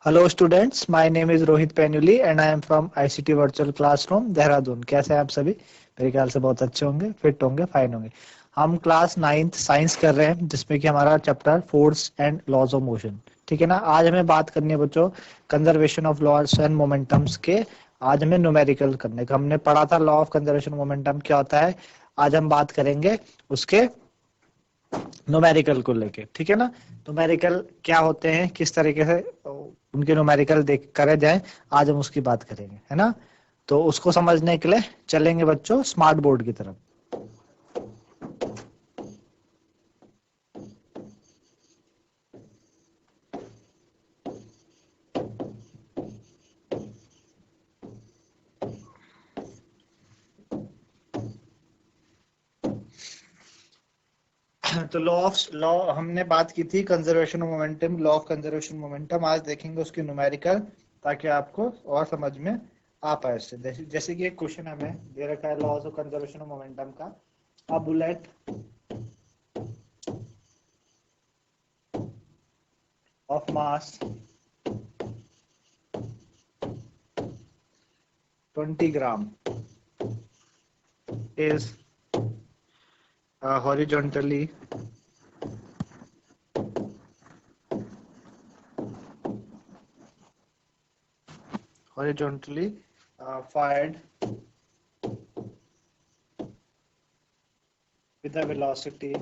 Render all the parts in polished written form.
Hello students, my name is Rohit Penuli and I am from ICT virtual classroom Dehradun. कैसे हैं आप सभी? मेरे ख्याल से बहुत अच्छे होंगे, फिट होंगे, फाइन होंगे। हम क्लास 9th साइंस कर रहे हैं, जिसमें कि हमारा chapter force and laws of motion. ठीक है ना। आज हमें बात करनी है बच्चों conservation of laws and momentums के। आज हमें न्यूमेरिकल करने का। हमने पढ़ा था लॉ ऑफ कंजर्वेशन मोमेंटम क्या होता है। आज हम बात करेंगे उसके न्यूमेरिकल को लेके। ठीक है ना। न्यूमेरिकल क्या होते हैं, किस तरीके से उनके न्यूमेरिकल देख करे जाए, आज हम उसकी बात करेंगे, है ना। तो उसको समझने के लिए चलेंगे बच्चों स्मार्ट बोर्ड की तरफ। तो लॉ हमने बात की थी conservation of momentum, law of conservation momentum. आज देखेंगे उसकी न्यूमेरिकल, ताकि आपको और समझ में आ पाए इससे। जैसे कि एक क्वेश्चन हमें दे रखा है laws of conservation of momentum का। A bullet of mass 20 gram is horizontally fired with a velocity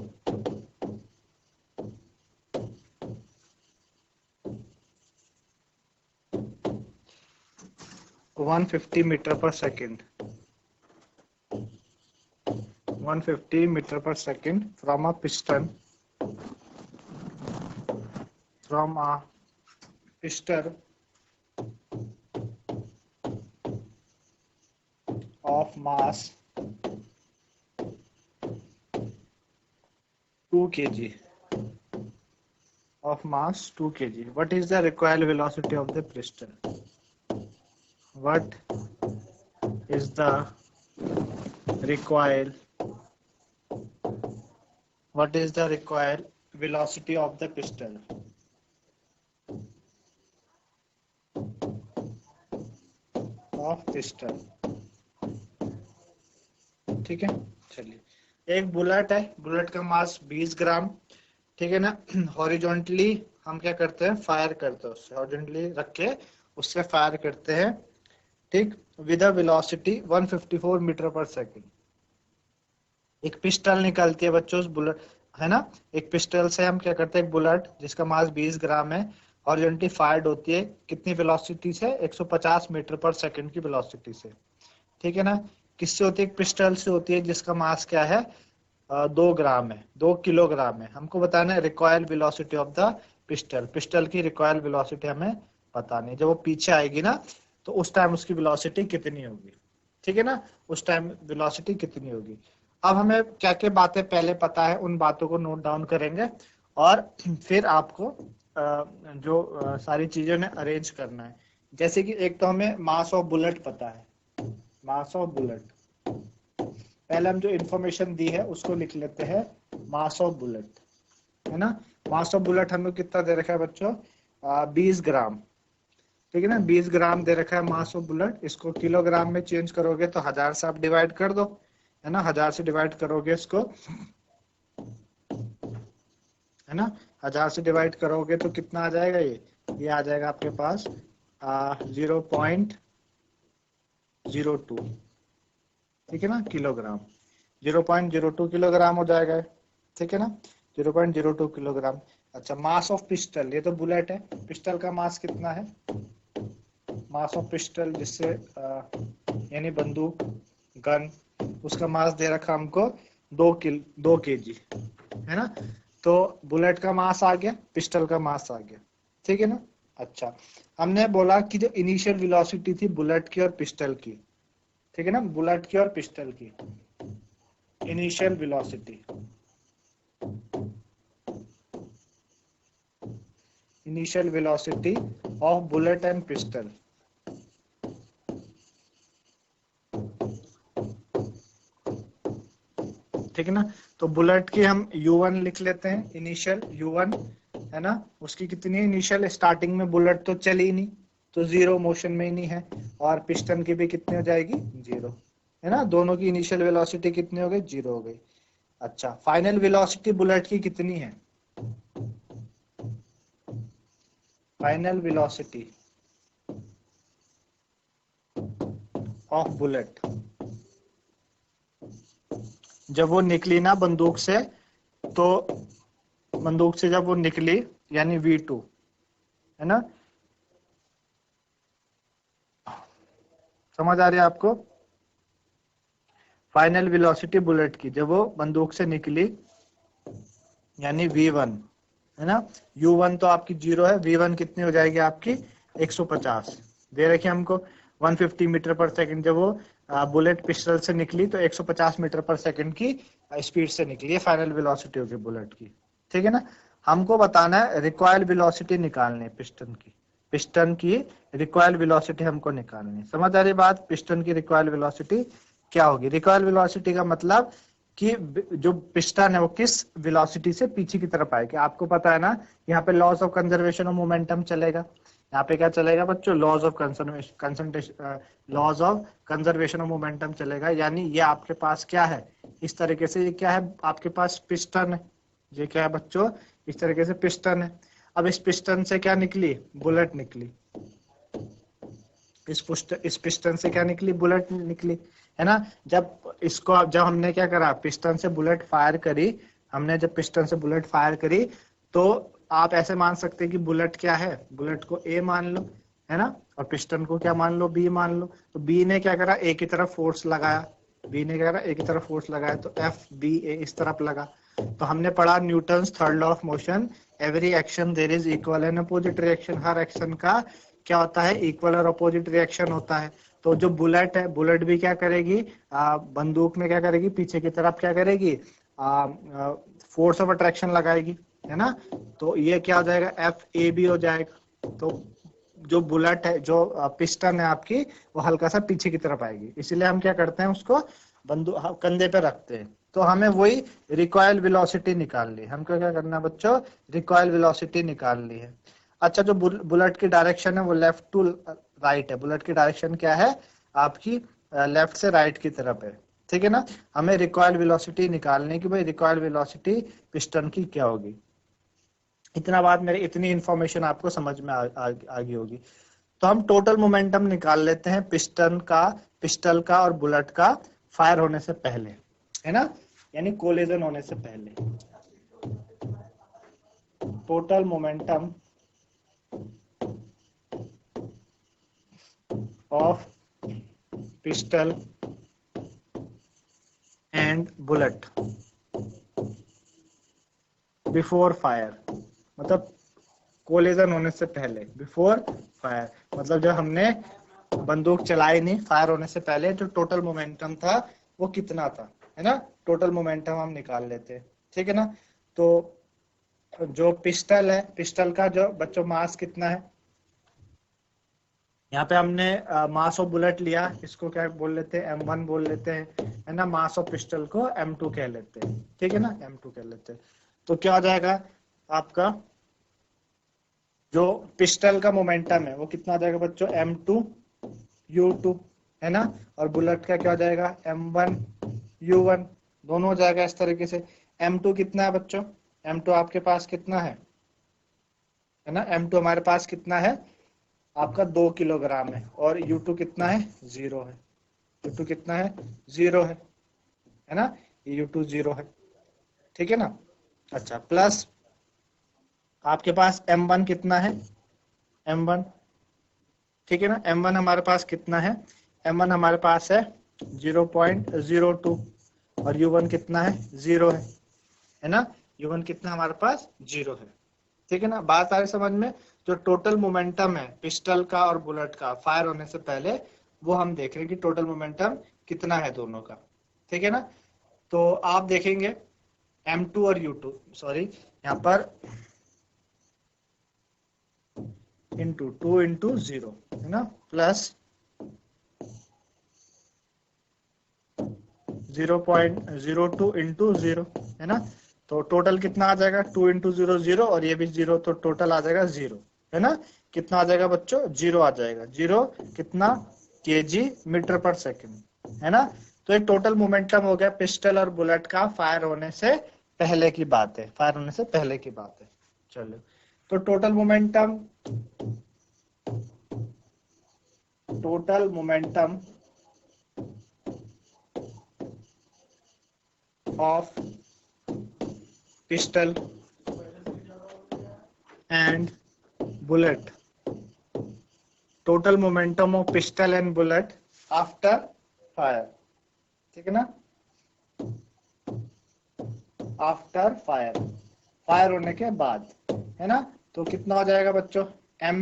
150 meter per second. 150 meter per second from a piston of mass 2 kg. Of mass 2 kg. What is the recoil velocity of the piston? What is the recoil? What is the recoil velocity of the piston? Of piston. ठीक है, चलिए। एक bullet है, bullet का मास 20 ग्राम। ठीक है ना। Horizontally हम क्या करते हैं, फायर करते हैं उससे, हॉरिजॉन्टली रख के उससे फायर करते हैं। ठीक, विद अ वेलोसिटी 154 मीटर पर सेकंड। एक पिस्टल निकलती है बच्चों उस बुलेट, है ना। एक पिस्टल से हम क्या करते हैं, एक बुलेट जिसका मास 20 ग्राम है, हॉरिजॉन्टली फायर्ड होती है कितनी वेलोसिटी से, 150 मीटर पर सेकंड की वेलोसिटी से। ठीक है ना। किससे होती है, एक पिस्टल से होती है जिसका मास क्या है, 2 ग्राम है, 2 किलोग्राम है। हमको बताना है recoil velocity of the pistol. Pistol की रिकॉयल वेलोसिटी हमें बतानी है। जब वो पीछे आएगी ना, तो उस टाइम उसकी वेलोसिटी कितनी होगी। ठीक है ना, उस टाइम वेलोसिटी कितनी होगी। अब हमें क्या क्या बातें पहले पता है, उन बातों को नोट डाउन करेंगे और फिर आपको सारी चीजें ने अरेंज करना है। जैसे कि एक तो हमें मास ऑफ बुलेट पता है, मास ऑफ बुलेट। पहले हम जो इंफॉर्मेशन दी है उसको लिख लेते हैं, मास ऑफ बुलेट, है ना। मास ऑफ बुलेट हमें कितना दे रखा है बच्चों, 20 ग्राम। ठीक है ना, 20 ग्राम दे रखा है मास ऑफ बुलेट। इसको किलोग्राम में चेंज करोगे तो 1000 से आप डिवाइड कर दो, है ना। 1000 से डिवाइड करोगे इसको, है ना। 1000 से डिवाइड करोगे तो कितना आ जाएगा, ये आ जाएगा आपके पास 0.02। ठीक है ना, किलोग्राम 0.02 किलोग्राम हो जाएगा। ठीक है ना, 0.02 किलोग्राम। अच्छा, मास ऑफ पिस्टल, ये तो बुलेट है, पिस्टल का मास कितना है, मास ऑफ पिस्टल जिससे यानी बंदूक, गन, उसका मास दे रखा हमको 2 केजी, है ना। तो बुलेट का मास आ गया, पिस्टल का मास आ गया। ठीक है ना। अच्छा, हमने बोला कि जो इनिशियल वेलोसिटी थी बुलेट की और पिस्टल की, ठीक है ना, बुलेट की और पिस्टल की initial velocity, initial velocity of bullet and pistol. ठीक है ना। तो बुलेट की हम u1 लिख लेते हैं, इनिशियल u1, है ना, उसकी कितनी इनिशियल, स्टार्टिंग में बुलेट तो चली ही नहीं, तो जीरो, मोशन में ही नहीं है, और पिस्टन की भी कितनी हो जाएगी, जीरो, है ना, दोनों की इनिशियल वेलोसिटी कितनी हो गई, जीरो हो गई। अच्छा, फाइनल वेलोसिटी बुलेट की कितनी है, फाइनल वेलोसिटी ऑफ बुलेट जब वो निकली ना बंदूक से, तो बंदूक से जब वो निकली, यानी V2, है ना, समझ आ रही है आपको, फाइनल वेलोसिटी बुलेट की जब वो बंदूक से निकली, यानी V1, है ना, U1 तो आपकी जीरो है, V1 कितनी हो जाएगी आपकी 150, दे रखी हमको 150 मीटर पर सेकंड, जब वो बुलेट पिस्टल से निकली तो 150 मीटर पर सेकंड की स्पीड से निकली, है फाइनल वेलोसिटी होगी बुलेट की, ठीक है ना। हमको बताना है रिक्वायर्ड वेलोसिटी निकालनी है पिस्टन की रिक्वायर्ड वेलोसिटी हमको निकालनी है। समझ आ रही बात, पिस्टन की रिक्वायर्ड वेलोसिटी क्या होगी, रिक्वायर्ड वेलोसिटी का मतलब कि जो पिस्टन है वो किस वेलोसिटी से पीछे की तरफ आएगी। आपको पता है ना, यहाँ पे laws of conservation of momentum चलेगा, यहाँ पे क्या चलेगा बच्चों, laws of concentration, laws of conservation of momentum चलेगा, यानी ये आपके पास क्या है, इस तरीके से, ये क्या है आपके पास पिस्टन है, ये क्या है बच्चों, इस तरीके से पिस्टन है। अब इस पिस्टन से क्या निकली, बुलेट निकली, इस पिस्टन से क्या निकली, बुलेट निकली, है ना। जब हमने क्या करा, पिस्टन से बुलेट फायर करी, हमने जब पिस्टन से बुलेट फायर करी, तो आप ऐसे मान सकते हैं कि बुलेट क्या है, बुलेट को ए मान लो, है ना, और पिस्टन को क्या मान लो, बी मान लो। तो बी ने क्या करा, ए की तरफ फोर्स लगाया, बी ने क्या करा, ए की तरफ फोर्स लगाया, तो एफ बी ए इस तरफ लगा। तो हमने पढ़ा Newton's third law of motion, every action there is equal and opposite reaction, हर एक्शन का क्या होता है, इक्वल और अपोजिट रिएक्शन होता है। तो जो बुलेट है, बुलेट भी क्या करेगी, बंदूक में क्या करेगी, पीछे की तरफ क्या करेगी, फोर्स ऑफ अट्रैक्शन लगाएगी, है ना। तो ये क्या हो जाएगा, एफ ए बी हो जाएगा। तो जो बुलेट है, जो पिस्टन है आपकी, वो हल्का सा पीछे की तरफ आएगी, इसीलिए हम क्या करते हैं, उसको बंदूक कंधे पे रखते हैं। तो हमें वही रिकॉइल वेलोसिटी निकालनी है, हमको क्या करना है बच्चों, रिकॉइल वेलोसिटी निकालनी है। अच्छा, जो बुलेट की डायरेक्शन है वो लेफ्ट टू राइट है, बुलेट की डायरेक्शन क्या है आपकी, लेफ्ट से राइट की तरफ है, ठीक है ना। हमें रिकॉइल वेलोसिटी निकालनी है कि भाई रिकॉइल वेलोसिटी पिस्टन की क्या होगी। इतना बात मेरे, इतनी इंफॉर्मेशन आपको समझ में आ गई होगी। तो हम टोटल मोमेंटम निकाल लेते हैं पिस्टल का और बुलेट का फायर होने से पहले, है ना, यानी कोलिजन होने से पहले। Total momentum of pistol and bullet before fire, मतलब कोलिजन होने से पहले, बिफोर फायर मतलब जब हमने बंदूक चलाई नहीं, फायर होने से पहले जो टोटल मोमेंटम था वो कितना था, है ना, टोटल मोमेंटम हम निकाल लेते हैं, ठीक है ना। तो जो पिस्टल है, पिस्टल का जो बच्चों मास कितना है, यहाँ पे हमने मास ऑफ बुलेट लिया, इसको क्या बोल लेते हैं, M1 बोल लेते हैं, है ना, मास ऑफ पिस्टल को M2 कह लेते हैं, ठीक है ना, M2 कह लेते हैं। तो क्या हो जाएगा आपका, जो पिस्टल का मोमेंटम है वो कितना आ जाएगा बच्चों, M2 U2, है ना, और बुलेट का क्या हो जाएगा, M1 U1, दोनों हो जाएगा इस तरीके से। M2 कितना है बच्चों, M2 आपके पास कितना है ना, M2 हमारे पास कितना है आपका 2 किलोग्राम है, और U2 कितना है, 0 है, U2 कितना है, 0 है ना, ये U2 0 है, ठीक है ना। अच्छा, प्लस आपके पास M1 कितना है, M1, ठीक है ना, M1 हमारे पास कितना है, M1 हमारे पास है 0.02, और U1 कितना है, 0 है ना, U1 कितना हमारे पास 0 है, ठीक है ना। बात आ रही समझ में, जो टोटल मोमेंटम है पिस्टल का और बुलेट का फायर होने से पहले, वो हम देख रहे हैं कि टोटल मोमेंटम कितना है दोनों का, ठीक है ना। तो आप देखेंगे M2 और U2, सॉरी यहाँ पर इंटू 2 × 0, है ना, प्लस 0.02 × 0, है ना। तो टोटल कितना आ जाएगा 2 इंटू 0 0 और ये भी 0, तो टोटल आ जाएगा 0, है ना। कितना आ जाएगा बच्चों 0 आ जाएगा। 0 कितना केजी मीटर पर सेकंड, है ना। तो एक टोटल मोमेंटम हो गया पिस्टल और बुलेट का फायर होने से पहले की बात है, फायर होने से पहले की बात है। चलो, तो total momentum of pistol and bullet, total momentum of pistol and bullet after fire, ठीक है ना। आफ्टर फायर, फायर होने के बाद, है ना। तो कितना हो जाएगा बच्चों m,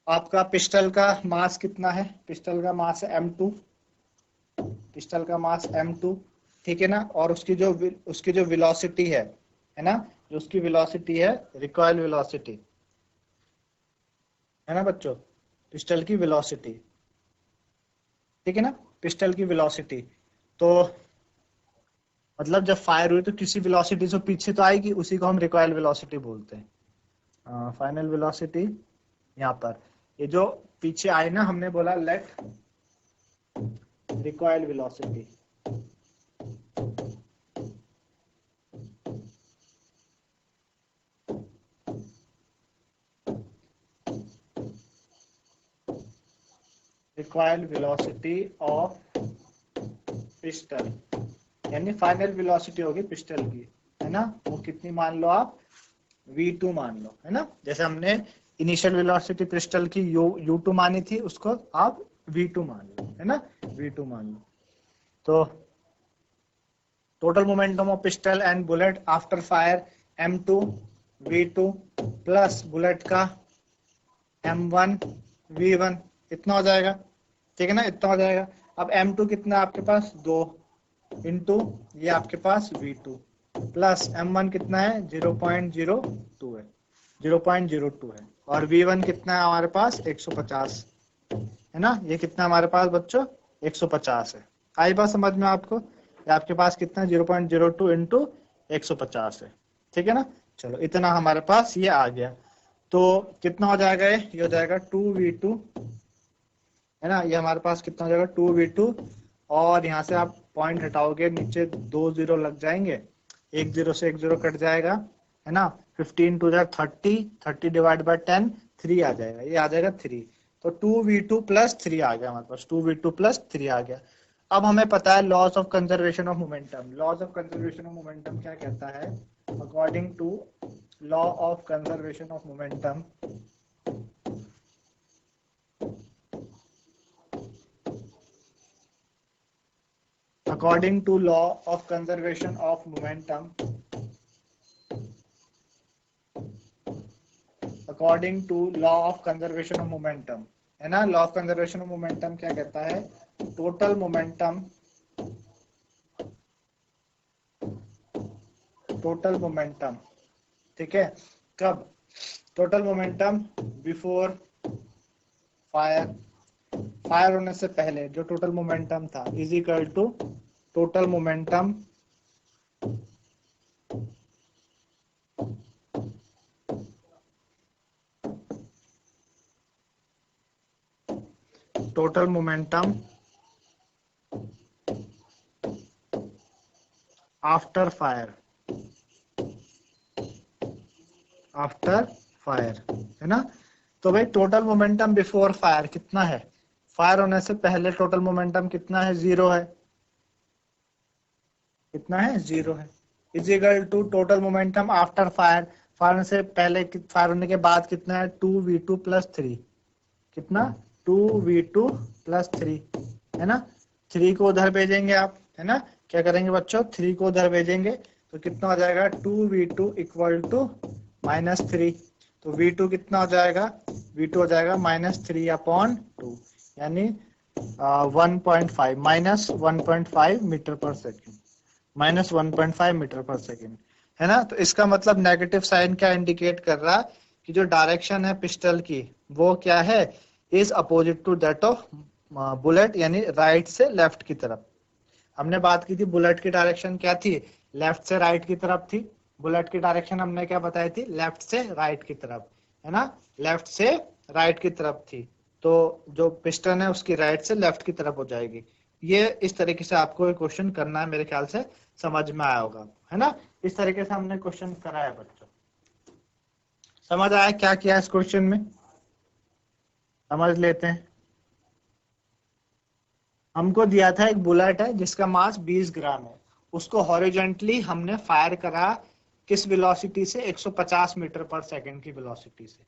आपका पिस्टल का मास कितना है, पिस्टल का मास है m2, पिस्टल का मास m2, ठीक है ना। और उसकी जो वेलोसिटी है ना, जो उसकी वेलोसिटी है रिकॉइल वेलोसिटी, है ना बच्चों, पिस्टल की वेलोसिटी, ठीक है ना, पिस्टल की वेलोसिटी। तो मतलब जब फायर हुई तो किसी वेलोसिटी से पीछे तो आएगी, उसी को हम रिकॉइल वेलोसिटी बोलते हैं। फाइनल वेलोसिटी यहाँ पर ये जो पीछे आई ना, हमने बोला let recoil velocity, recoil velocity of pistol, यानी फाइनल वेलोसिटी होगी पिस्टल की, है ना। वो कितनी मान लो आप v2 मान लो, है ना। जैसे हमने इनिशियल वेलोसिटी पिस्टल की u2 मानी थी, उसको आप v2 मान लो, है ना, v2 मान लो। तो total momentum of pistol and bullet after fire m2 v2 plus bullet का m1 v1, इतना हो जाएगा, ठीक है ना, इतना हो जाएगा। अब m2 कितना है आपके पास 2 इंटू ये आपके पास v2 प्लस m1 कितना है 0.02 है, 0.02 है, और v1 कितना है हमारे पास 150, है ना। ये कितना हमारे पास बच्चों 150 है। आई बात समझ में आपको, ये आपके पास कितना 0.02 इंटू 150 है, ठीक है ना। चलो, इतना हमारे पास ये आ गया। तो कितना हो जाएगा, ये हो जाएगा 2v2, है ना। ये हमारे पास कितना हो जाएगा 2v2, और यहाँ से आप पॉइंट हटाओगे नीचे 2 0 लग जाएंगे, 1 0 से 1 0 कट जाएगा, है ना। 15 टू 30, 30 डिवाइड बाय 10 3 आ जाएगा, ये आ जाएगा 3। तो 2v2 प्लस 3 आ गया हमारे पास, 2v2 प्लस 3 आ गया। अब हमें पता है laws of conservation of momentum, laws of conservation of momentum क्या कहता है, according to law of conservation of momentum, according to law of conservation of momentum, according to law of conservation of momentum, है ना। Law of conservation of momentum क्या कहता है, total momentum, total momentum, ठीक है, कब, total momentum before fire, fire होने से पहले जो टोटल मोमेंटम था is equal to total momentum total momentum after fire, after fire, है ना। तो भाई टोटल मोमेंटम बिफोर फायर कितना है, फायर होने से पहले टोटल मोमेंटम कितना है 0 है, कितना है 0 है, is equal to total momentum after fire, fire होने से पहले, फायर होने के बाद कितना है 2v2 प्लस 3, कितना 2v2 प्लस 3, है ना। 3 को उधर भेजेंगे आप, है ना, क्या करेंगे बच्चों 3 को उधर भेजेंगे तो कितना हो जाएगा 2v2 इक्वल टू -3, तो v2 कितना हो जाएगा, v2 हो जाएगा -3/2, यानी 1.5 -1.5 मीटर पर सेकेंड, -1.5 मीटर पर सेकेंड, है ना। तो इसका मतलब नेगेटिव साइन क्या इंडिकेट कर रहा है कि जो डायरेक्शन है पिस्टल की वो क्या है, is opposite to that of bullet, यानी राइट से लेफ्ट की तरफ। हमने बात की थी बुलेट की डायरेक्शन क्या थी, लेफ्ट से राइट की तरफ थी। बुलेट की डायरेक्शन हमने क्या बताई थी, लेफ्ट से राइट की तरफ, है ना, लेफ्ट से राइट की तरफ थी। तो जो पिस्टन है उसकी राइट से लेफ्ट की तरफ हो जाएगी। ये इस तरीके से आपको क्वेश्चन करना है, मेरे ख्याल से समझ में आया होगा, है ना। इस तरीके से हमने क्वेश्चन कराया बच्चों। समझ आया क्या किया इस क्वेश्चन में, समझ लेते हैं। हमको दिया था एक बुलेट है जिसका मास 20 ग्राम है, उसको हॉरिजॉन्टली हमने फायर करा किस वेलोसिटी से, 150 मीटर पर सेकंड की वेलोसिटी से,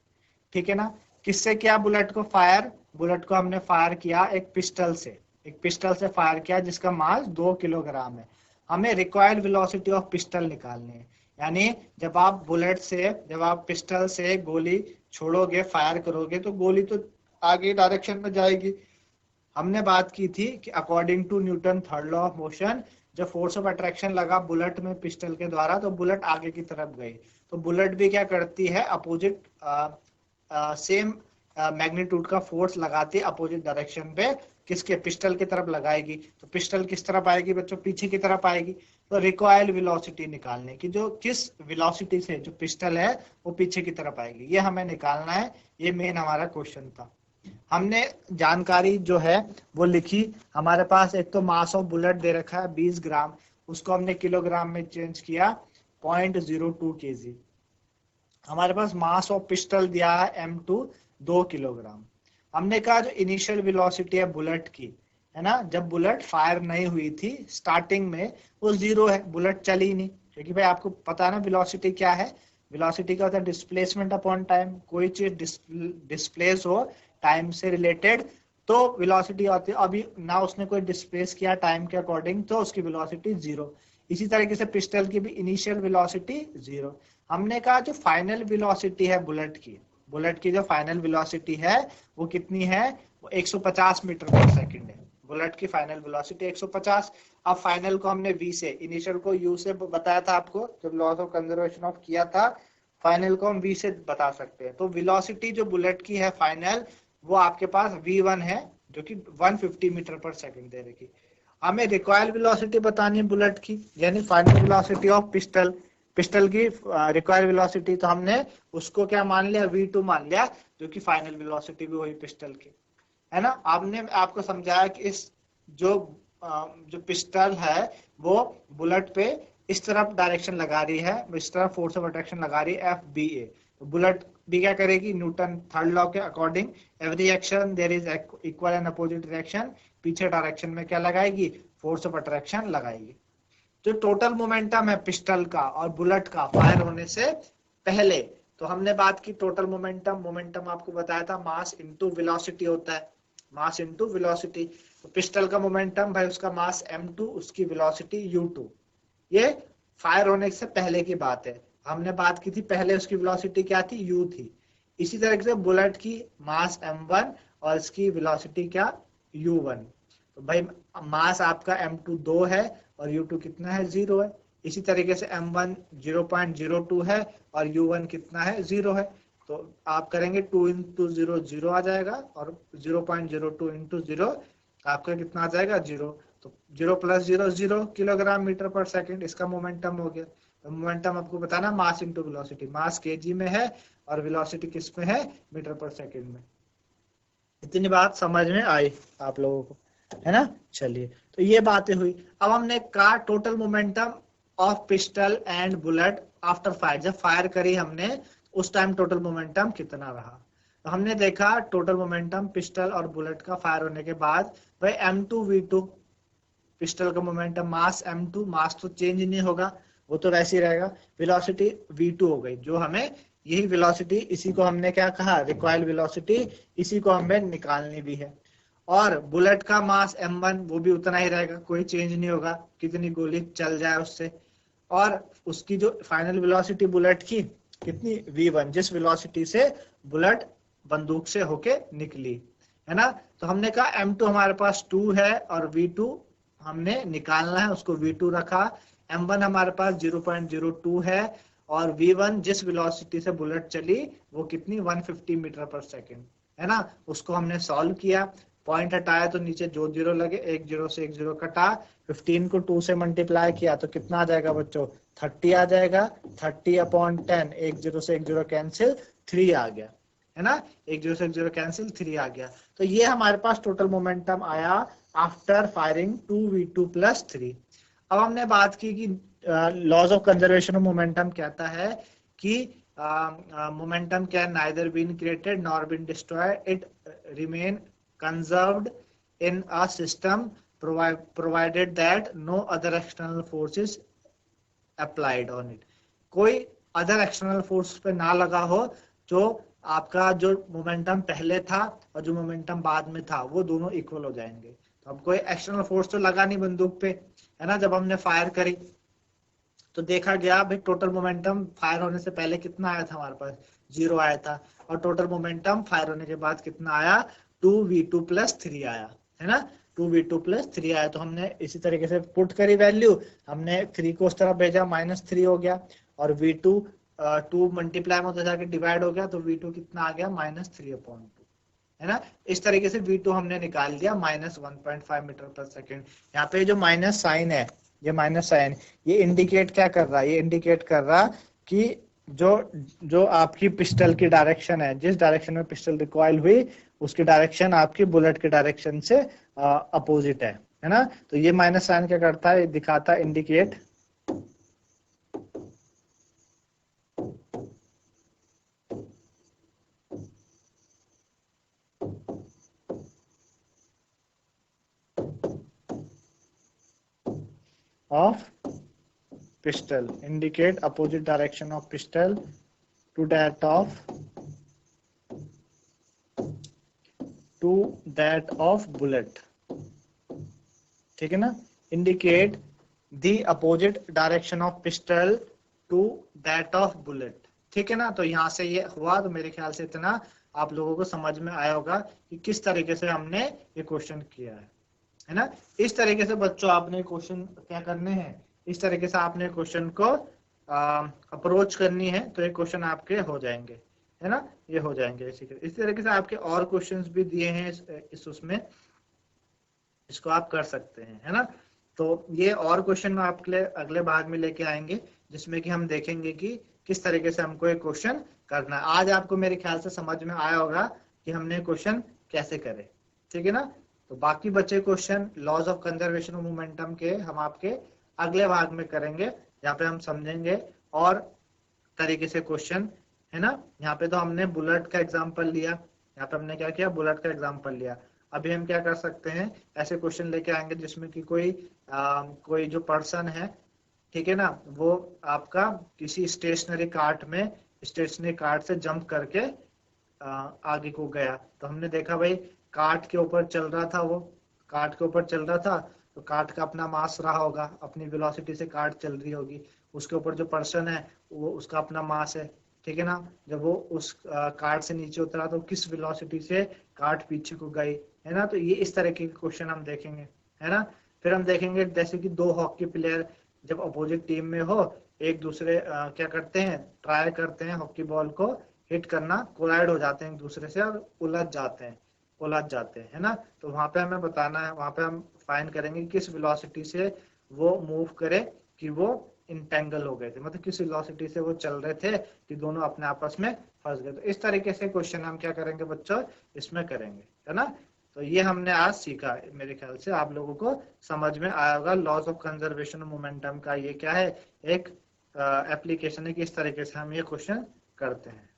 ठीक है ना। किससे किया बुलेट को फायर, बुलेट को हमने फायर किया एक पिस्टल से, एक पिस्टल से फायर किया जिसका मास 2 किलोग्राम है। हमें रिक्वायर्ड वेलोसिटी ऑफ पिस्टल निकालनी है, यानी जब आप बुलेट से, जब आप पिस्टल से गोली छोड़ोगे, फायर करोगे, तो गोली तो आगे डायरेक्शन में जाएगी। हमने बात की थी कि according to Newton third law of motion, जब फोर्स ऑफ अट्रैक्शन लगा बुलेट में पिस्टल के द्वारा, तो बुलेट आगे की तरफ गई। तो बुलेट भी क्या करती है, अपोजिट सेम मैग्नीट्यूड का फोर्स लगाती है अपोजिट डायरेक्शन पे, किसके, पिस्टल की तरफ लगाएगी। तो पिस्टल किस तरफ आएगी बच्चों, पीछे की तरफ आएगी। तो रिक्वायर्ड वेलोसिटी निकालने की, जो किस वेलोसिटी से जो पिस्टल है वो पीछे की तरफ आएगी, ये हमें निकालना है। ये मेन हमारा क्वेश्चन था। हमने जानकारी जो है वो लिखी। हमारे पास एक तो मास ऑफ बुलेट दे रखा है 20 ग्राम, उसको हमने किलोग्राम में चेंज किया 0.02 kg। हमारे पास मास ऑफ पिस्टल दिया है M2 2 किलोग्राम। हमने कहा जो इनिशियल वेलोसिटी है बुलेट की, है ना, जब बुलेट फायर नहीं हुई थी स्टार्टिंग में, वो 0 है, बुलेट चली नहीं। क्योंकि भाई आपको पता है ना वेलोसिटी क्या है, वेलोसिटी का होता है डिस्प्लेसमेंट अपॉन टाइम। कोई चीज डिस्प्लेस हो टाइम से रिलेटेड तो वेलोसिटी आती है। अभी ना उसने कोई डिस्प्लेस किया टाइम के अकॉर्डिंग, तो उसकी वेलोसिटी 0। इसी तरीके से पिस्टल की भी इनिशियल वेलोसिटी 0। हमने कहा जो फाइनल वेलोसिटी है बुलेट की, बुलेट की जो फाइनल वेलोसिटी है वो कितनी है, वो 150 मीटर पर सेकंड है। बुलेट की फाइनल वेलोसिटी 150। अब फाइनल को हमने v से, इनिशियल को u से बताया था आपको जब लॉस ऑफ कंजर्वेशन ऑफ किया था, फाइनल को हम v से बता सकते हैं। तो वेलोसिटी जो बुलेट की है फाइनल, वो आपके पास v1 है जो कि 150 मीटर पर सेकंड दे रखी। हमें रिक्वायर्ड वेलोसिटी बतानी है बुलेट की, यानी final velocity of pistol, pistol की रिक्वायर्ड वेलोसिटी। तो हमने उसको क्या मान लिया, v2 मान लिया, जो कि फाइनल वेलोसिटी भी हुई पिस्टल की, है ना। आपने आपको समझाया कि इस जो पिस्टल है वो बुलेट पे इस तरफ डायरेक्शन लगा रही है, इस तरफ फोर्स ऑफ अट्रैक्शन लगा रही है FBA। तो बुलेट भी क्या करेगी, न्यूटन थर्ड लॉ के according every action there is equal and opposite direction, पीछे डायरेक्शन में क्या लगाएगी, फोर्स ऑफ अट्रैक्शन लगाएगी। जो टोटल मोमेंटम है पिस्टल का और बुलेट का फायर होने से पहले, तो हमने बात की टोटल मोमेंटम, मोमेंटम आपको बताया था मास इनटू वेलोसिटी होता है, मास इनटू वेलोसिटी। तो पिस्टल का मोमेंटम भाई उसका मास m2, उसकी वेलोसिटी u2। ये फायर होने से पहले की बात है। हमने बात की थी पहले उसकी वेलोसिटी क्या थी, u थी। इसी तरह से बुलेट की मास m1 और इसकी वेलोसिटी क्या, u1। तो भाई मास आपका m2 2 है और u2 कितना है, 0 है। इसी तरीके से m1 0.02 है और u1 कितना है, 0 है। तो आप करेंगे 2 into 0 0 आ जाएगा और 0.02 into 0 आपका कितना आ जाएगा, 0। तो 0 + 0 0 किलोग्राम मीटर पर सेकंड इसका मोमेंटम हो गया। तो मोमेंटम आपको बताना मास इंटू वेलोसिटी, मास केजी में है और वेलोसिटी किस में है, मीटर पर सेकंड में। इतनी बात समझ में आई आप लोगों को, है ना। चलिए, तो ये बातें हुई। अब हमने कहा total momentum of pistol and bullet after fire, जब फायर करी हमने उस टाइम टोटल मोमेंटम कितना रहा। तो हमने देखा टोटल मोमेंटम पिस्टल और बुलेट का फायर होने के बाद भाई m2 v2, पिस्टल का मोमेंटम मास m2, मास तो चेंज नहीं होगा, वो तो वैसे ही रहेगा। वेलोसिटी v2 हो गई, जो हमें यही वेलोसिटी, इसी को हमने क्या कहा, रिक्वायर्ड वेलोसिटी, इसी को हमें निकालनी भी है। और बुलेट का मास m1 वो भी उतना ही रहेगा, कोई चेंज नहीं होगा, कितनी गोली चल जाए उससे। और उसकी जो फाइनल वेलोसिटी बुलेट की कितनी, v1, जिस वेलोसिटी से बुलेट बंदूक से होके निकली, है ना। तो हमने कहा m2 हमारे पास 2 है और v2 हमने निकालना है, उसको v2 रखा। m1 हमारे पास 0.02 है और v1 जिस वेलोसिटी से बुलेट चली वो कितनी, 150 मीटर पर सेकंड, है ना। उसको हमने सॉल्व किया पॉइंट हटाया तो नीचे जो जीरो लगे, एक जीरो से एक जीरो कटा, 15 को 2 से मल्टीप्लाई किया तो कितना आ जाएगा बच्चों, 30 आ जाएगा। 30/10, एक जीरो से एक जीरो कैंसिल, 3 आ गया, है ना, एक जीरो से एक जीरो कैंसिल, 3 आ गया। तो ये हमारे पास टोटल मोमेंटम आया आफ्टर फायरिंग 2v2 + 3। अब हमने बात की कि laws of conservation of momentum कहता है कि momentum can neither been created nor been destroyed, it remain conserved in a system provided that no other external forces applied on it। कोई other external force पे ना लगा हो, जो आपका जो मोमेंटम पहले था और जो मोमेंटम बाद में था वो दोनों इक्वल हो जाएंगे। तो अब कोई एक्सटर्नल फोर्स तो लगा नहीं बंदूक पे, है ना। जब हमने फायर करी तो देखा गया भाई टोटल मोमेंटम फायर होने से पहले कितना आया था, हमारे पास 0 आया था, और टोटल मोमेंटम फायर होने के बाद कितना आया, 2v2 + 3 आया, है ना, 2v2 + 3 आया। तो हमने इसी तरीके से पुट करी वैल्यू, हमने 3 को उस तरफ भेजा, -3 हो गया, और v2 2 मल्टीप्लाई में होता जाके डिवाइड हो गया, तो v2 कितना आ गया, -3/2, है ना। इस तरीके से v2 हमने निकाल दिया -1.5 मीटर/सेकंड। यहाँ पे जो माइनस साइन है, ये माइनस साइन, ये इंडिकेट क्या कर रहा है, ये इंडिकेट कर रहा कि जो आपकी पिस्टल की डायरेक्शन है, जिस डायरेक्शन में पिस्टल रिकॉइल हुई उसकी डायरेक्शन आपकी बुलेट के डायरेक्शन से अपोजिट है ना। तो ये माइनस साइन क्या करता है, दिखाता है indicate of pistol, indicate opposite direction of pistol to that of bullet, ठीक है ना। indicate the opposite direction of pistol to that of bullet, ठीक है ना। तो यहाँ से ये हुआ, तो मेरे ख्याल से इतना आप लोगों को समझ में आया होगा कि किस तरीके से हमने ये क्वेश्चन किया है ना। इस तरीके से बच्चों आपने क्वेश्चन क्या करने हैं, इस तरीके से आपने क्वेश्चन को अप्रोच करनी है, तो ये क्वेश्चन आपके हो जाएंगे, है ना, ये हो जाएंगे। इसी तरीके से आपके और क्वेश्चंस भी दिए हैं इस उसमें, इसको आप कर सकते हैं, है ना। तो ये और क्वेश्चन आपके लिए अगले भाग में लेके आएंगे, जिसमें कि हम देखेंगे कि किस तरीके से हमको ये क्वेश्चन करना है। आज आपको मेरे ख्याल से समझ में आया होगा कि हमने क्वेश्चन कैसे करे, ठीक है ना। तो बाकी बचे question laws of conservation of momentum के हम आपके अगले भाग में करेंगे, यहाँ पे हम समझेंगे और तरीके से क्वेश्चन, है ना। यहाँ पे तो हमने बुलेट का एग्जांपल लिया, यहाँ पे हमने क्या किया, बुलेट का एग्जांपल लिया। अभी हम क्या कर सकते हैं, ऐसे क्वेश्चन लेके आएंगे जिसमें कि कोई जो पर्सन है, ठीक है ना, वो आपका किसी स्टेशनरी कार्ट से जंप करके आगे को गया। तो हमने देखा भाई कार्ट के ऊपर चल रहा था, वो कार्ट के ऊपर चल रहा था, तो कार्ट का अपना मास रहा होगा, अपनी वेलोसिटी से कार्ट चल रही होगी, उसके ऊपर जो पर्सन है वो उसका अपना मास है, ठीक है ना। जब वो उस कार्ट से नीचे उतरा तो किस वेलोसिटी से कार्ट पीछे को गई, है ना। तो ये इस तरह के क्वेश्चन हम देखेंगे, है ना। फिर हम देखेंगे जैसे कि दो हॉकी प्लेयर जब अपोजिट टीम में हो, एक दूसरे क्या करते हैं, ट्राई करते हैं हॉकी बॉल को हिट करना, कोलाइड हो जाते हैं एक दूसरे से और उलझ जाते हैं, है ना। तो वहां पे हमें बताना है, वहां पे हम फाइंड करेंगे किस वेलोसिटी से वो मूव करे कि वो इंटेंगल हो गए थे, मतलब किस वेलोसिटी से वो चल रहे थे कि दोनों अपने आपस में फंस गए। तो इस तरीके से क्वेश्चन हम क्या करेंगे बच्चों, इसमें करेंगे, है ना। तो ये हमने आज सीखा, मेरे ख्याल से आप लोगों को समझ में आया होगा। Laws of conservation of momentum का ये क्या है, एक एप्लीकेशन है कि इस तरीके से हम ये क्वेश्चन करते हैं।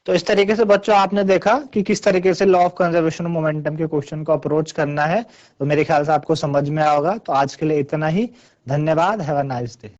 तो इस तरीके से बच्चों आपने देखा कि किस तरीके से law of conservation of momentum के क्वेश्चन को अप्रोच करना है। तो मेरे ख्याल से आपको समझ में आया होगा। तो आज के लिए इतना ही, धन्यवाद, हैव अ नाइस डे।